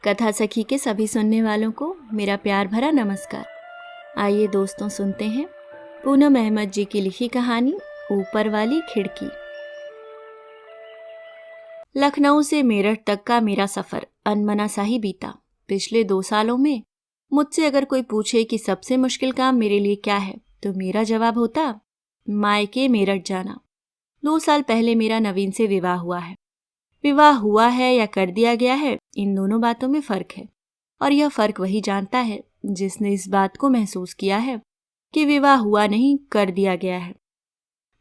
कथा सखी के सभी सुनने वालों को मेरा प्यार भरा नमस्कार। आइए दोस्तों, सुनते हैं पूनम अहमद जी की लिखी कहानी ऊपर वाली खिड़की। लखनऊ से मेरठ तक का मेरा सफर अनमना सा ही बीता। पिछले 2 सालों में मुझसे अगर कोई पूछे कि सबसे मुश्किल काम मेरे लिए क्या है, तो मेरा जवाब होता मायके मेरठ जाना। 2 साल पहले मेरा नवीन से विवाह हुआ है। विवाह हुआ है या कर दिया गया है, इन दोनों बातों में फर्क है, और यह फर्क वही जानता है जिसने इस बात को महसूस किया है कि विवाह हुआ नहीं, कर दिया गया है।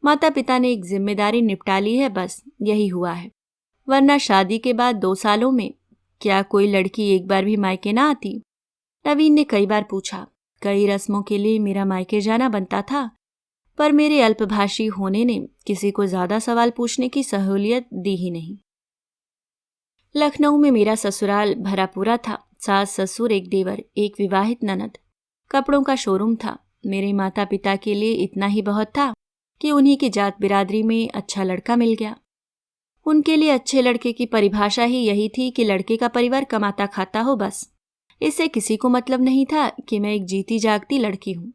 माता पिता ने एक जिम्मेदारी निपटा ली है, बस यही हुआ है। वरना शादी के बाद 2 सालों में क्या कोई लड़की एक बार भी मायके ना आती? नवीन ने कई बार पूछा। कई रस्मों के लिए मेरा मायके जाना बनता था, पर मेरे अल्पभाषी होने ने किसी को ज्यादा सवाल पूछने की सहूलियत दी ही नहीं। लखनऊ में मेरा ससुराल भरा पूरा था। सास ससुर, एक देवर, एक विवाहित ननद। कपड़ों का शोरूम था। मेरे माता पिता के लिए इतना ही बहुत था कि उन्हीं की जात बिरादरी में अच्छा लड़का मिल गया। उनके लिए अच्छे लड़के की परिभाषा ही यही थी कि लड़के का परिवार कमाता खाता हो, बस। इससे किसी को मतलब नहीं था कि मैं एक जीती जागती लड़की हूँ,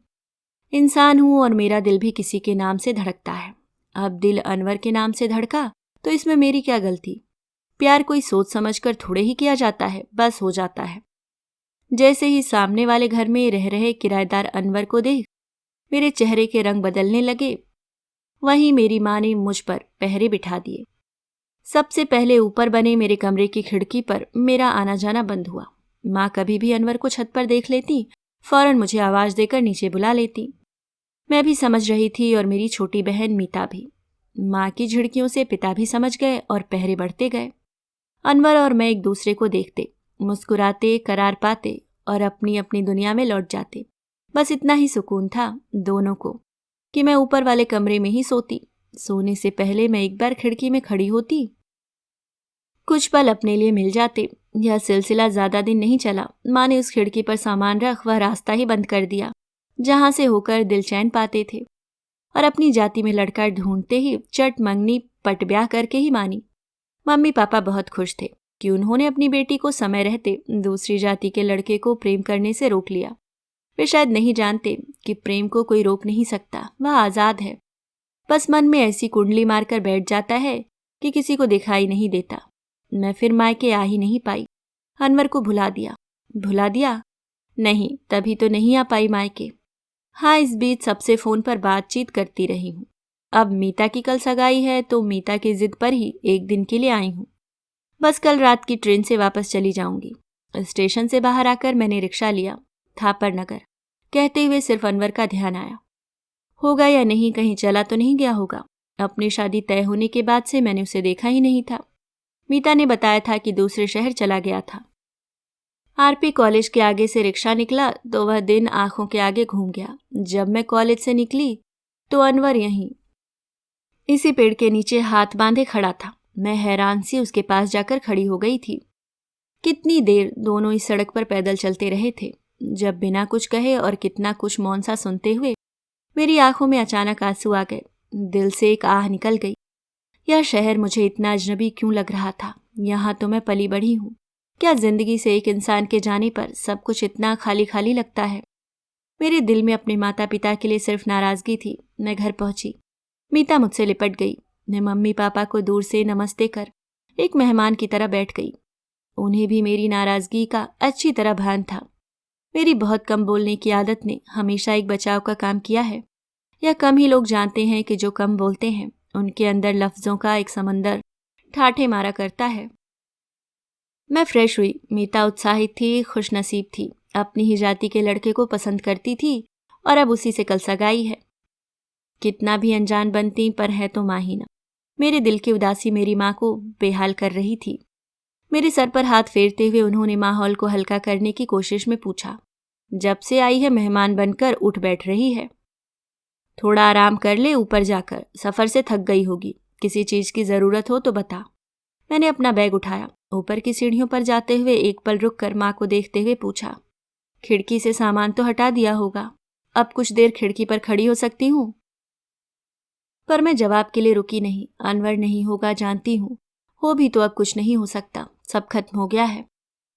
इंसान हूँ, और मेरा दिल भी किसी के नाम से धड़कता है। अब दिल अनवर के नाम से धड़का तो इसमें मेरी क्या गलती? प्यार कोई सोच समझकर थोड़े ही किया जाता है, बस हो जाता है। जैसे ही सामने वाले घर में रह रहे किराएदार अनवर को देख मेरे चेहरे के रंग बदलने लगे, वहीं मेरी माँ ने मुझ पर पहरे बिठा दिए। सबसे पहले ऊपर बने मेरे कमरे की खिड़की पर मेरा आना जाना बंद हुआ। माँ कभी भी अनवर को छत पर देख लेती, फौरन मुझे आवाज देकर नीचे बुला लेती। मैं भी समझ रही थी और मेरी छोटी बहन मीता भी। माँ की झिड़कियों से पिता भी समझ गए और पहरे बढ़ते गए। अनवर और मैं एक दूसरे को देखते, मुस्कुराते, करार पाते और अपनी अपनी दुनिया में लौट जाते। बस इतना ही सुकून था दोनों को कि मैं ऊपर वाले कमरे में ही सोती। सोने से पहले मैं एक बार खिड़की में खड़ी होती, कुछ पल अपने लिए मिल जाते। यह सिलसिला ज्यादा दिन नहीं चला। माँ ने उस खिड़की पर सामान रख वह रास्ता ही बंद कर दिया जहां से होकर दिल चैन पाते थे, और अपनी जाति में लड़का ढूंढते ही चट मंगनी पट ब्याह करके ही मानी। मम्मी पापा बहुत खुश थे कि उन्होंने अपनी बेटी को समय रहते दूसरी जाति के लड़के को प्रेम करने से रोक लिया। वे शायद नहीं जानते कि प्रेम को कोई रोक नहीं सकता, वह आजाद है। बस मन में ऐसी कुंडली मारकर बैठ जाता है कि किसी को दिखाई नहीं देता। मैं फिर मायके आ ही नहीं पाई। अनवर को भुला दिया। भुला दिया? नहीं, तभी तो नहीं आ पाई मायके। हाँ, इस बीच सबसे फोन पर बातचीत करती रही हूँ। अब मीता की कल सगाई है तो मीता की जिद पर ही एक दिन के लिए आई हूँ। बस कल रात की ट्रेन से वापस चली जाऊंगी। स्टेशन से बाहर आकर मैंने रिक्शा लिया, थापर नगर। कहते हुए सिर्फ अनवर का ध्यान आया। होगा या नहीं, कहीं चला तो नहीं गया होगा। अपनी शादी तय होने के बाद से मैंने उसे देखा ही नहीं था। मीता ने बताया था कि दूसरे शहर चला गया था। आरपी कॉलेज के आगे से रिक्शा निकला तो वह दिन आंखों के आगे घूम गया। जब मैं कॉलेज से निकली तो अनवर यहीं इसी पेड़ के नीचे हाथ बांधे खड़ा था। मैं हैरान सी उसके पास जाकर खड़ी हो गई थी। कितनी देर दोनों इस सड़क पर पैदल चलते रहे थे, जब बिना कुछ कहे और कितना कुछ मौन सा सुनते हुए मेरी आंखों में अचानक आंसू आ गए। दिल से एक आह निकल गई। यह शहर मुझे इतना अजनबी क्यों लग रहा था? यहाँ तो मैं पली बढ़ी हूँ। क्या जिंदगी से एक इंसान के जाने पर सब कुछ इतना खाली खाली लगता है? मेरे दिल में अपने माता पिता के लिए सिर्फ नाराजगी थी। मैं घर पहुंची। मीता मुझसे लिपट गई। मैं मम्मी पापा को दूर से नमस्ते कर एक मेहमान की तरह बैठ गई। उन्हें भी मेरी नाराजगी का अच्छी तरह भान था। मेरी बहुत कम बोलने की आदत ने हमेशा एक बचाव का काम किया है। यह कम ही लोग जानते हैं कि जो कम बोलते हैं उनके अंदर लफ्जों का एक समंदर ठाठे मारा करता है। मैं फ्रेश हुई। मीता उत्साहित थी, खुशनसीब थी, अपनी ही जाति के लड़के को पसंद करती थी और अब उसी से कल सगाई है। कितना भी अनजान बनती, पर है तो माँ ही ना। मेरे दिल की उदासी मेरी माँ को बेहाल कर रही थी। मेरे सर पर हाथ फेरते हुए उन्होंने माहौल को हल्का करने की कोशिश में पूछा, जब से आई है मेहमान बनकर उठ बैठ रही है। थोड़ा आराम कर ले, ऊपर जाकर सफर से थक गई होगी। किसी चीज की जरूरत हो तो बता। मैंने अपना बैग उठाया। ऊपर की सीढ़ियों पर जाते हुए एक पल रुक कर माँ को देखते हुए पूछा, खिड़की से सामान तो हटा दिया होगा, अब कुछ देर खिड़की पर खड़ी हो सकती हूँ? पर मैं जवाब के लिए रुकी नहीं। अनवर नहीं होगा जानती हूँ, हो भी तो अब कुछ नहीं हो सकता, सब खत्म हो गया है।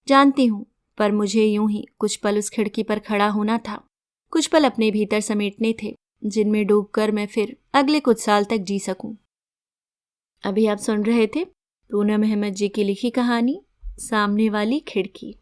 जानती हूँ, पर मुझे यूं ही कुछ पल उस खिड़की पर खड़ा होना था, कुछ पल अपने भीतर समेटने थे, जिनमें डूबकर मैं फिर अगले कुछ साल तक जी सकूं। अभी आप सुन रहे थे पूनम अहमद जी की लिखी कहानी सामने वाली खिड़की।